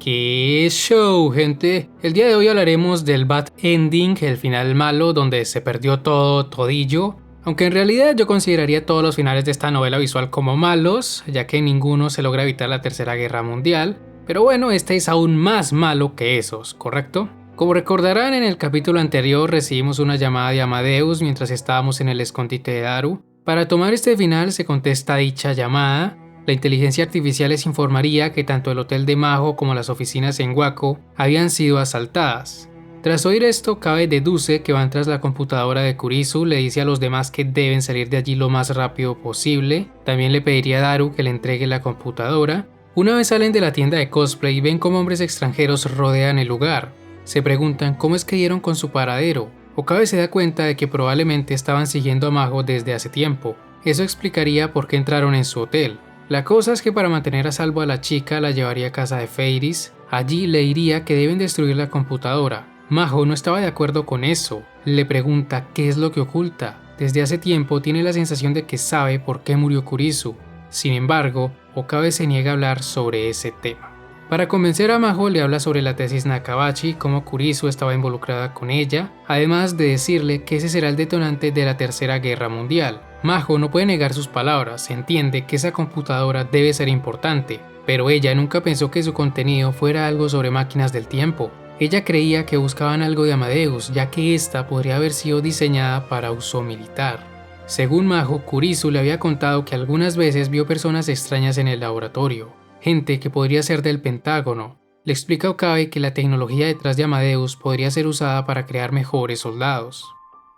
¡Qué show, gente! El día de hoy hablaremos del bad ending, el final malo donde se perdió todo, todillo. Aunque en realidad yo consideraría todos los finales de esta novela visual como malos, ya que ninguno se logra evitar la Tercera Guerra Mundial. Pero bueno, este es aún más malo que esos, ¿correcto? Como recordarán, en el capítulo anterior recibimos una llamada de Amadeus mientras estábamos en el escondite de Daru. Para tomar este final se contesta dicha llamada. La inteligencia artificial les informaría que tanto el hotel de Majo como las oficinas en Wako habían sido asaltadas. Tras oír esto, Kabe deduce que van tras la computadora de Kurisu, le dice a los demás que deben salir de allí lo más rápido posible. También le pediría a Daru que le entregue la computadora. Una vez salen de la tienda de cosplay, ven cómo hombres extranjeros rodean el lugar. Se preguntan cómo es que dieron con su paradero. Okabe se da cuenta de que probablemente estaban siguiendo a Majo desde hace tiempo. Eso explicaría por qué entraron en su hotel. La cosa es que para mantener a salvo a la chica la llevaría a casa de Feiris. Allí le diría que deben destruir la computadora. Majo no estaba de acuerdo con eso. Le pregunta qué es lo que oculta. Desde hace tiempo tiene la sensación de que sabe por qué murió Kurisu. Sin embargo, Okabe se niega a hablar sobre ese tema. Para convencer a Majo le habla sobre la tesis Nakabachi, cómo Kurisu estaba involucrada con ella, además de decirle que ese será el detonante de la Tercera Guerra Mundial. Majo no puede negar sus palabras, entiende que esa computadora debe ser importante, pero ella nunca pensó que su contenido fuera algo sobre máquinas del tiempo. Ella creía que buscaban algo de Amadeus, ya que esta podría haber sido diseñada para uso militar. Según Majo, Kurisu le había contado que algunas veces vio personas extrañas en el laboratorio, gente que podría ser del Pentágono. Le explica a Okabe que la tecnología detrás de Amadeus podría ser usada para crear mejores soldados.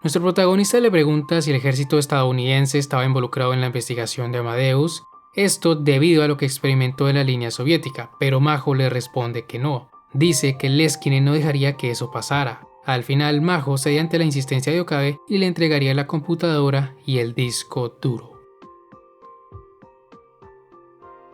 Nuestro protagonista le pregunta si el ejército estadounidense estaba involucrado en la investigación de Amadeus, esto debido a lo que experimentó en la línea soviética, pero Majo le responde que no. Dice que Leskinen no dejaría que eso pasara. Al final, Majo cede ante la insistencia de Okabe y le entregaría la computadora y el disco duro.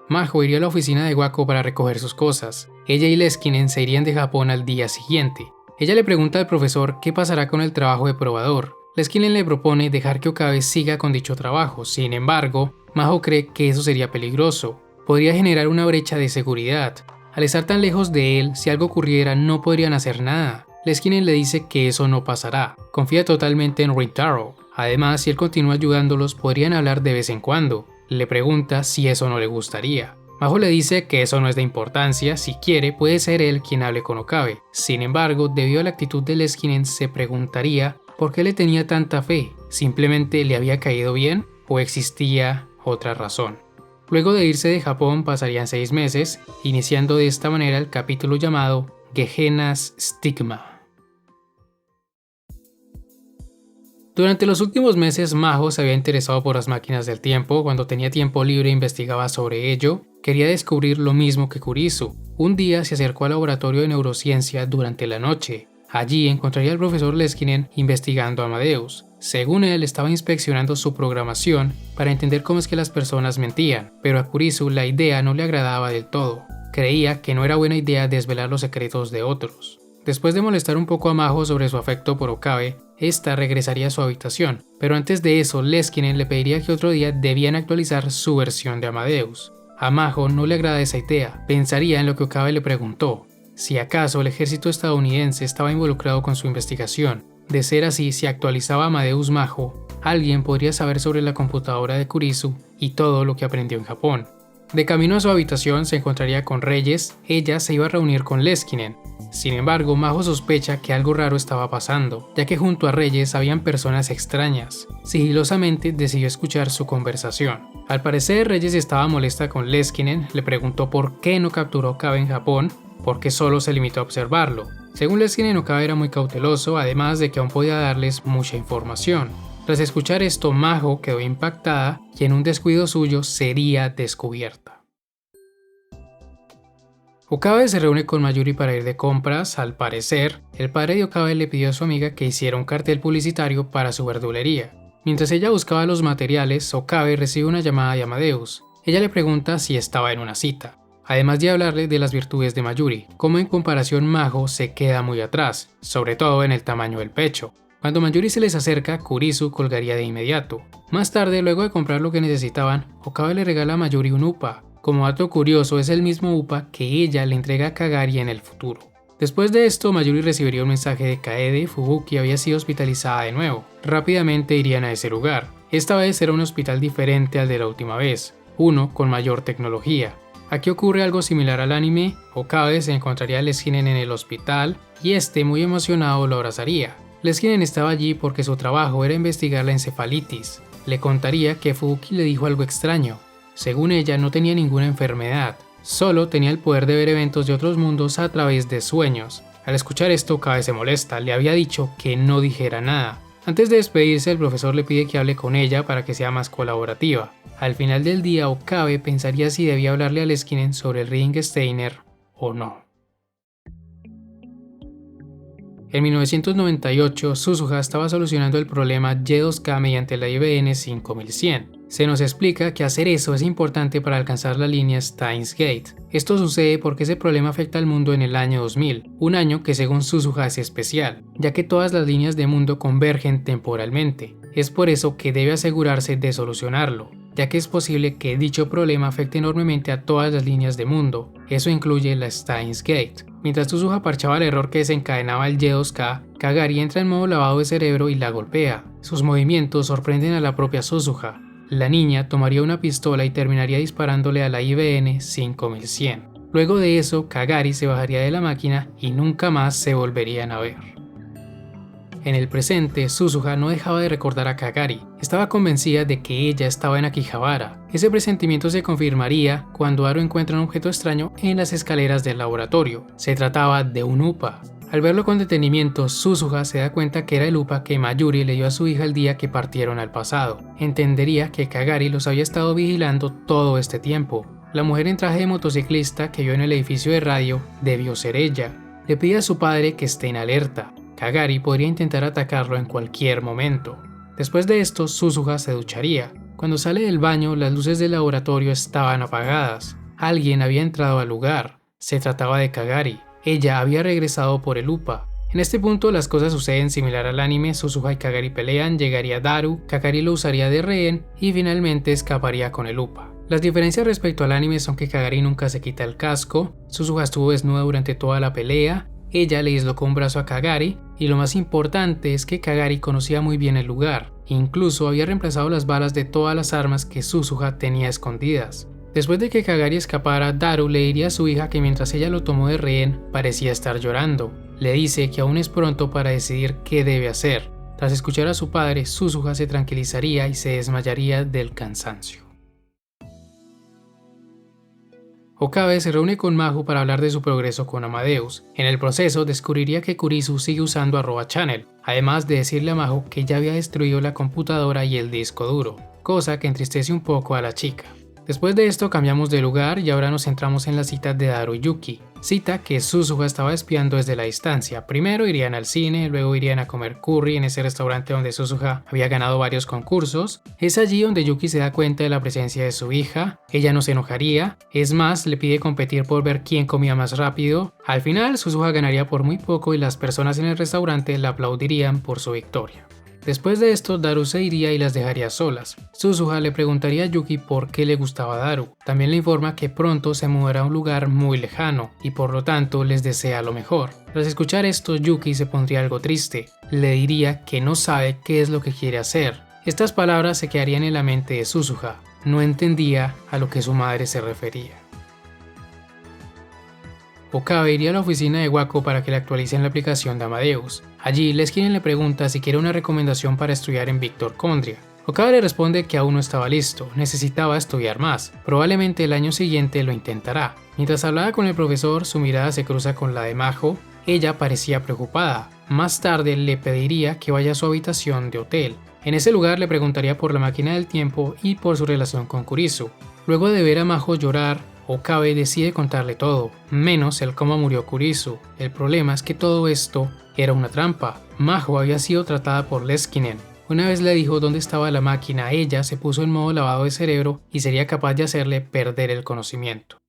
Majo iría a la oficina de Wako para recoger sus cosas. Ella y Leskinen se irían de Japón al día siguiente. Ella le pregunta al profesor qué pasará con el trabajo de probador. Leskinen le propone dejar que Okabe siga con dicho trabajo. Sin embargo, Majo cree que eso sería peligroso. Podría generar una brecha de seguridad. Al estar tan lejos de él, si algo ocurriera no podrían hacer nada. Leskinen le dice que eso no pasará. Confía totalmente en Rintaro. Además, si él continúa ayudándolos, podrían hablar de vez en cuando. Le pregunta si eso no le gustaría. Majo le dice que eso no es de importancia, si quiere puede ser él quien hable con Okabe. Sin embargo, debido a la actitud de Leskinen se preguntaría por qué le tenía tanta fe. ¿Simplemente le había caído bien o existía otra razón? Luego de irse de Japón pasarían 6 meses, iniciando de esta manera el capítulo llamado Gehenna's Stigma. Durante los últimos meses, Majo se había interesado por las máquinas del tiempo. Cuando tenía tiempo libre investigaba sobre ello. Quería descubrir lo mismo que Kurisu. Un día se acercó al laboratorio de neurociencia durante la noche. Allí encontraría al profesor Leskinen investigando a Amadeus. Según él, estaba inspeccionando su programación para entender cómo es que las personas mentían, pero a Kurisu la idea no le agradaba del todo. Creía que no era buena idea desvelar los secretos de otros. Después de molestar un poco a Majo sobre su afecto por Okabe, esta regresaría a su habitación, pero antes de eso Leskinen le pediría que otro día debían actualizar su versión de Amadeus. A Majo no le agrada esa idea, pensaría en lo que Okabe le preguntó, si acaso el ejército estadounidense estaba involucrado con su investigación. De ser así, si actualizaba Amadeus Majo, alguien podría saber sobre la computadora de Kurisu y todo lo que aprendió en Japón. De camino a su habitación se encontraría con Reyes, ella se iba a reunir con Leskinen. Sin embargo, Majo sospecha que algo raro estaba pasando, ya que junto a Reyes habían personas extrañas. Sigilosamente decidió escuchar su conversación. Al parecer, Reyes estaba molesta con Leskinen, le preguntó por qué no capturó a Okabe en Japón, porque solo se limitó a observarlo. Según Leskinen, Okabe era muy cauteloso, además de que aún podía darles mucha información. Tras escuchar esto, Majo quedó impactada y en un descuido suyo sería descubierta. Okabe se reúne con Mayuri para ir de compras. Al parecer, el padre de Okabe le pidió a su amiga que hiciera un cartel publicitario para su verdulería. Mientras ella buscaba los materiales, Okabe recibe una llamada de Amadeus. Ella le pregunta si estaba en una cita, además de hablarle de las virtudes de Mayuri, como en comparación Majo se queda muy atrás, sobre todo en el tamaño del pecho. Cuando Mayuri se les acerca, Kurisu colgaría de inmediato. Más tarde, luego de comprar lo que necesitaban, Okabe le regala a Mayuri un upa. Como dato curioso, es el mismo UPA que ella le entrega a Kagari en el futuro. Después de esto, Mayuri recibiría un mensaje de Kaede. Fubuki había sido hospitalizada de nuevo. Rápidamente irían a ese lugar. Esta vez era un hospital diferente al de la última vez, uno con mayor tecnología. Aquí ocurre algo similar al anime. Okabe se encontraría a Leskinen en el hospital y este, muy emocionado, lo abrazaría. Leskinen estaba allí porque su trabajo era investigar la encefalitis. Le contaría que Fubuki le dijo algo extraño. Según ella, no tenía ninguna enfermedad, solo tenía el poder de ver eventos de otros mundos a través de sueños. Al escuchar esto, Okabe se molesta, le había dicho que no dijera nada. Antes de despedirse, el profesor le pide que hable con ella para que sea más colaborativa. Al final del día, Okabe pensaría si debía hablarle a Leskinen sobre el Reading Steiner o no. En 1998, Suzuha estaba solucionando el problema Y2K mediante la IBN 5100. Se nos explica que hacer eso es importante para alcanzar la línea Steins Gate. Esto sucede porque ese problema afecta al mundo en el año 2000, un año que según Suzuha es especial, ya que todas las líneas de mundo convergen temporalmente. Es por eso que debe asegurarse de solucionarlo, ya que es posible que dicho problema afecte enormemente a todas las líneas de mundo. Eso incluye la Steins Gate. Mientras Suzuha parchaba el error que desencadenaba el Y2K, Kagari entra en modo lavado de cerebro y la golpea. Sus movimientos sorprenden a la propia Suzuha. La niña tomaría una pistola y terminaría disparándole a la IBN 5100. Luego de eso, Kagari se bajaría de la máquina y nunca más se volverían a ver. En el presente, Suzuha no dejaba de recordar a Kagari. Estaba convencida de que ella estaba en Akihabara. Ese presentimiento se confirmaría cuando Haru encuentra un objeto extraño en las escaleras del laboratorio. Se trataba de un UPA. Al verlo con detenimiento, Suzuha se da cuenta que era el UPA que Mayuri le dio a su hija el día que partieron al pasado. Entendería que Kagari los había estado vigilando todo este tiempo. La mujer en traje de motociclista que vio en el edificio de radio debió ser ella. Le pide a su padre que esté en alerta. Kagari podría intentar atacarlo en cualquier momento. Después de esto, Suzuha se ducharía. Cuando sale del baño, las luces del laboratorio estaban apagadas. Alguien había entrado al lugar. Se trataba de Kagari. Ella había regresado por el UPA. En este punto las cosas suceden similar al anime. Suzuha y Kagari pelean, llegaría Daru, Kagari lo usaría de rehén y finalmente escaparía con el UPA. Las diferencias respecto al anime son que Kagari nunca se quita el casco, Suzuha estuvo desnuda durante toda la pelea, ella le dislocó un brazo a Kagari y lo más importante es que Kagari conocía muy bien el lugar, incluso había reemplazado las balas de todas las armas que Suzuha tenía escondidas. Después de que Kagari escapara, Daru le diría a su hija que mientras ella lo tomó de rehén parecía estar llorando. Le dice que aún es pronto para decidir qué debe hacer. Tras escuchar a su padre, Suzuha se tranquilizaría y se desmayaría del cansancio. Okabe se reúne con Mahu para hablar de su progreso con Amadeus. En el proceso descubriría que Kurisu sigue usando @channel, además de decirle a Mahu que ya había destruido la computadora y el disco duro, cosa que entristece un poco a la chica. Después de esto cambiamos de lugar y ahora nos centramos en la cita de Daru y Yuki, cita que Suzuha estaba espiando desde la distancia. Primero irían al cine, luego irían a comer curry en ese restaurante donde Suzuha había ganado varios concursos. Es allí donde Yuki se da cuenta de la presencia de su hija, ella no se enojaría, es más, le pide competir por ver quién comía más rápido. Al final, Suzuha ganaría por muy poco y las personas en el restaurante la aplaudirían por su victoria. Después de esto, Daru se iría y las dejaría solas. Suzuha le preguntaría a Yuki por qué le gustaba Daru. También le informa que pronto se mudará a un lugar muy lejano y por lo tanto les desea lo mejor. Tras escuchar esto, Yuki se pondría algo triste. Le diría que no sabe qué es lo que quiere hacer. Estas palabras se quedarían en la mente de Suzuha. No entendía a lo que su madre se refería. Okabe iría a la oficina de Wako para que le actualicen la aplicación de Amadeus. Allí, Leskinen le pregunta si quiere una recomendación para estudiar en Victorkondria. Okabe le responde que aún no estaba listo, necesitaba estudiar más. Probablemente el año siguiente lo intentará. Mientras hablaba con el profesor, su mirada se cruza con la de Maho. Ella parecía preocupada. Más tarde le pediría que vaya a su habitación de hotel. En ese lugar le preguntaría por la máquina del tiempo y por su relación con Kurisu. Luego de ver a Maho llorar, Okabe decide contarle todo, menos el cómo murió Kurisu. El problema es que todo esto era una trampa. Maho había sido tratada por Leskinen. Una vez le dijo dónde estaba la máquina, ella se puso en modo lavado de cerebro y sería capaz de hacerle perder el conocimiento.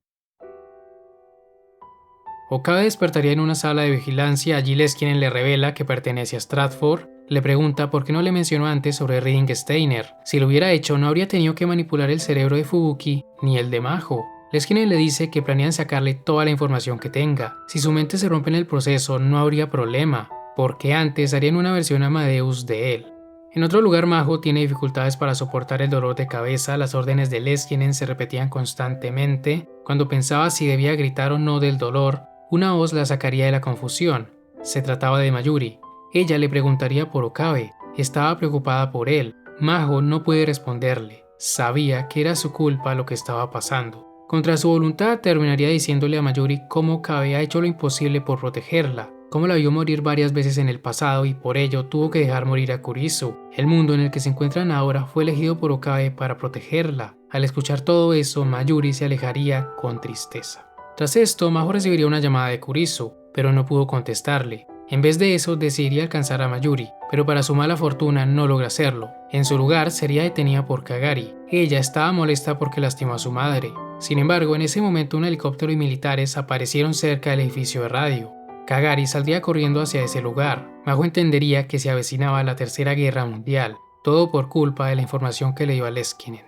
Okabe despertaría en una sala de vigilancia. Allí Leskinen le revela que pertenece a Stratford. Le pregunta por qué no le mencionó antes sobre Reading Steiner. Si lo hubiera hecho, no habría tenido que manipular el cerebro de Fubuki ni el de Maho. Leskinen le dice que planean sacarle toda la información que tenga. Si su mente se rompe en el proceso no habría problema, porque antes harían una versión Amadeus de él. En otro lugar, Majo tiene dificultades para soportar el dolor de cabeza. Las órdenes de Leskinen se repetían constantemente. Cuando pensaba si debía gritar o no del dolor, una voz la sacaría de la confusión. Se trataba de Mayuri. Ella le preguntaría por Okabe. Estaba preocupada por él. Majo no puede responderle. Sabía que era su culpa lo que estaba pasando. Contra su voluntad terminaría diciéndole a Mayuri cómo Okabe ha hecho lo imposible por protegerla, cómo la vio morir varias veces en el pasado y por ello tuvo que dejar morir a Kurisu. El mundo en el que se encuentran ahora fue elegido por Okabe para protegerla. Al escuchar todo eso, Mayuri se alejaría con tristeza. Tras esto, Majo recibiría una llamada de Kurisu, pero no pudo contestarle. En vez de eso, decidiría alcanzar a Mayuri, pero para su mala fortuna no logra hacerlo. En su lugar, sería detenida por Kagari. Ella estaba molesta porque lastimó a su madre. Sin embargo, en ese momento un helicóptero y militares aparecieron cerca del edificio de radio. Kagari saldría corriendo hacia ese lugar. Majo entendería que se avecinaba la Tercera Guerra Mundial, todo por culpa de la información que le dio a Leskinen.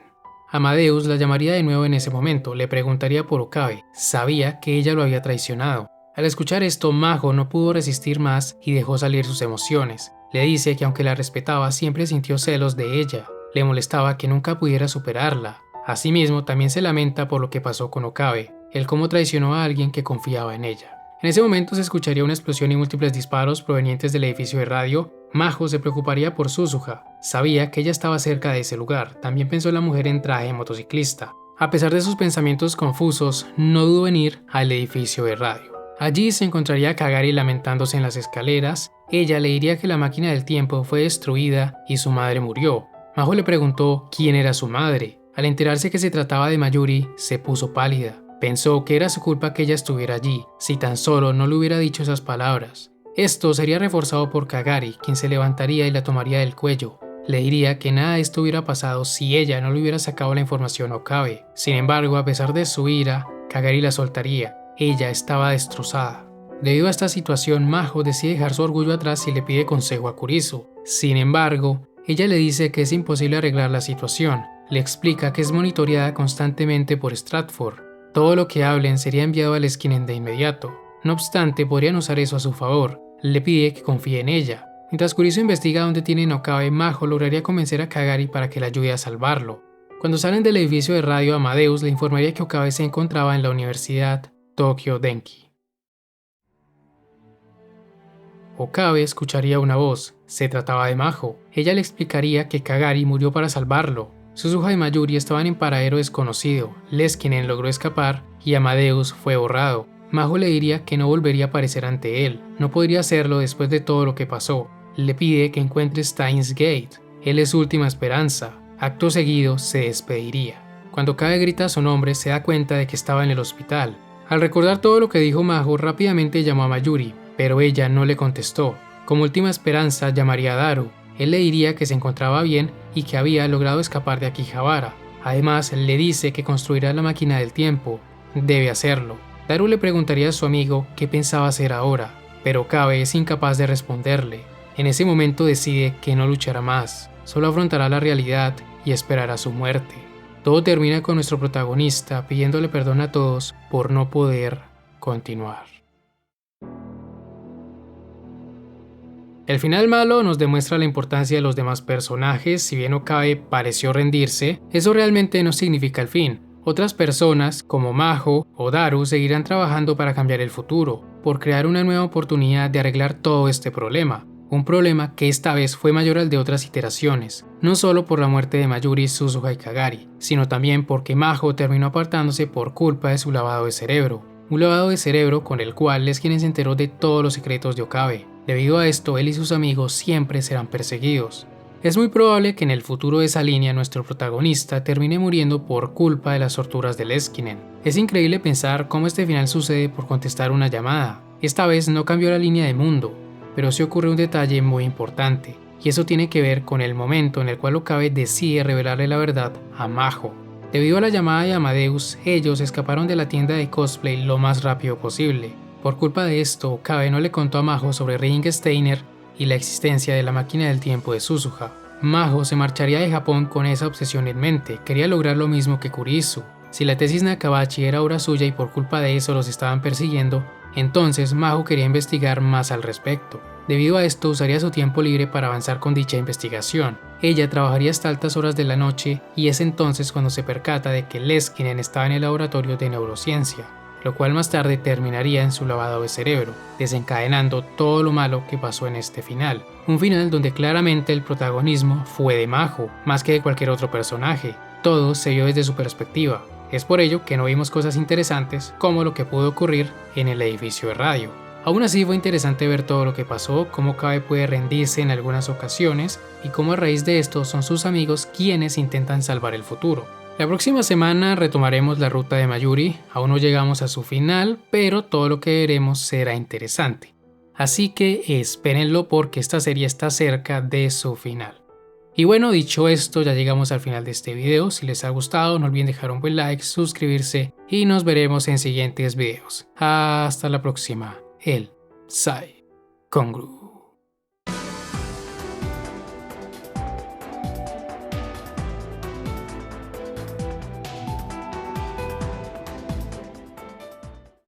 Amadeus la llamaría de nuevo en ese momento, le preguntaría por Okabe. Sabía que ella lo había traicionado. Al escuchar esto, Majo no pudo resistir más y dejó salir sus emociones. Le dice que aunque la respetaba, siempre sintió celos de ella. Le molestaba que nunca pudiera superarla. Asimismo, también se lamenta por lo que pasó con Okabe, el cómo traicionó a alguien que confiaba en ella. En ese momento se escucharía una explosión y múltiples disparos provenientes del edificio de radio. Majo se preocuparía por Suzuha. Sabía que ella estaba cerca de ese lugar. También pensó en la mujer en traje de motociclista. A pesar de sus pensamientos confusos, no dudó en ir al edificio de radio. Allí se encontraría a Kagari lamentándose en las escaleras. Ella le diría que la máquina del tiempo fue destruida y su madre murió. Majo le preguntó quién era su madre. Al enterarse que se trataba de Mayuri, se puso pálida. Pensó que era su culpa que ella estuviera allí, si tan solo no le hubiera dicho esas palabras. Esto sería reforzado por Kagari, quien se levantaría y la tomaría del cuello. Le diría que nada de esto hubiera pasado si ella no le hubiera sacado la información a Okabe. Sin embargo, a pesar de su ira, Kagari la soltaría. Ella estaba destrozada. Debido a esta situación, Majo decide dejar su orgullo atrás y le pide consejo a Kurisu. Sin embargo, ella le dice que es imposible arreglar la situación. Le explica que es monitoreada constantemente por Stratford. Todo lo que hablen sería enviado a Leskinen de inmediato. No obstante, podrían usar eso a su favor. Le pide que confíe en ella. Mientras Kurisu investiga dónde tienen a Okabe, Majo lograría convencer a Kagari para que la ayude a salvarlo. Cuando salen del edificio de radio, Amadeus le informaría que Okabe se encontraba en la Universidad Tokyo Denki. Okabe escucharía una voz. Se trataba de Majo. Ella le explicaría que Kagari murió para salvarlo. Suzuha y Mayuri estaban en paradero desconocido. Leskinen logró escapar y Amadeus fue borrado. Majo le diría que no volvería a aparecer ante él. No podría hacerlo después de todo lo que pasó. Le pide que encuentre Steins Gate. Él es su última esperanza. Acto seguido se despediría. Cuando Okabe grita su nombre, se da cuenta de que estaba en el hospital. Al recordar todo lo que dijo Majo, rápidamente llamó a Mayuri, pero ella no le contestó. Como última esperanza, llamaría a Daru. Él le diría que se encontraba bien y que había logrado escapar de Akihabara. Además, le dice que construirá la máquina del tiempo. Debe hacerlo. Daru le preguntaría a su amigo qué pensaba hacer ahora, pero Okabe es incapaz de responderle. En ese momento decide que no luchará más, solo afrontará la realidad y esperará su muerte. Todo termina con nuestro protagonista pidiéndole perdón a todos por no poder continuar. El final malo nos demuestra la importancia de los demás personajes. Si bien Okabe pareció rendirse, eso realmente no significa el fin. Otras personas, como Majo o Daru, seguirán trabajando para cambiar el futuro, por crear una nueva oportunidad de arreglar todo este problema. Un problema que esta vez fue mayor al de otras iteraciones, no solo por la muerte de Mayuri, Suzuha y Kagari, sino también porque Majo terminó apartándose por culpa de su lavado de cerebro. Un lavado de cerebro con el cual Leskinen se enteró de todos los secretos de Okabe. Debido a esto, él y sus amigos siempre serán perseguidos. Es muy probable que en el futuro de esa línea nuestro protagonista termine muriendo por culpa de las torturas de Leskinen. Es increíble pensar cómo este final sucede por contestar una llamada. Esta vez no cambió la línea de mundo, pero sí ocurre un detalle muy importante, y eso tiene que ver con el momento en el cual Okabe decide revelarle la verdad a Majo. Debido a la llamada de Amadeus, ellos escaparon de la tienda de cosplay lo más rápido posible. Por culpa de esto, Okabe no le contó a Majo sobre Ring Steiner y la existencia de la máquina del tiempo de Suzuha. Majo se marcharía de Japón con esa obsesión en mente, quería lograr lo mismo que Kurisu. Si la tesis Nakabachi era obra suya y por culpa de eso los estaban persiguiendo, entonces Maho quería investigar más al respecto. Debido a esto, usaría su tiempo libre para avanzar con dicha investigación. Ella trabajaría hasta altas horas de la noche y es entonces cuando se percata de que Leskinen estaba en el laboratorio de neurociencia, lo cual más tarde terminaría en su lavado de cerebro, desencadenando todo lo malo que pasó en este final. Un final donde claramente el protagonismo fue de Maho, más que de cualquier otro personaje. Todo se vio desde su perspectiva. Es por ello que no vimos cosas interesantes como lo que pudo ocurrir en el edificio de radio. Aún así fue interesante ver todo lo que pasó, cómo Kabe puede rendirse en algunas ocasiones y cómo a raíz de esto son sus amigos quienes intentan salvar el futuro. La próxima semana retomaremos la ruta de Mayuri, aún no llegamos a su final, pero todo lo que veremos será interesante. Así que espérenlo porque esta serie está cerca de su final. Y bueno, dicho esto, ya llegamos al final de este video. Si les ha gustado, no olviden dejar un buen like, suscribirse y nos veremos en siguientes videos. Hasta la próxima. El Sai Kongru.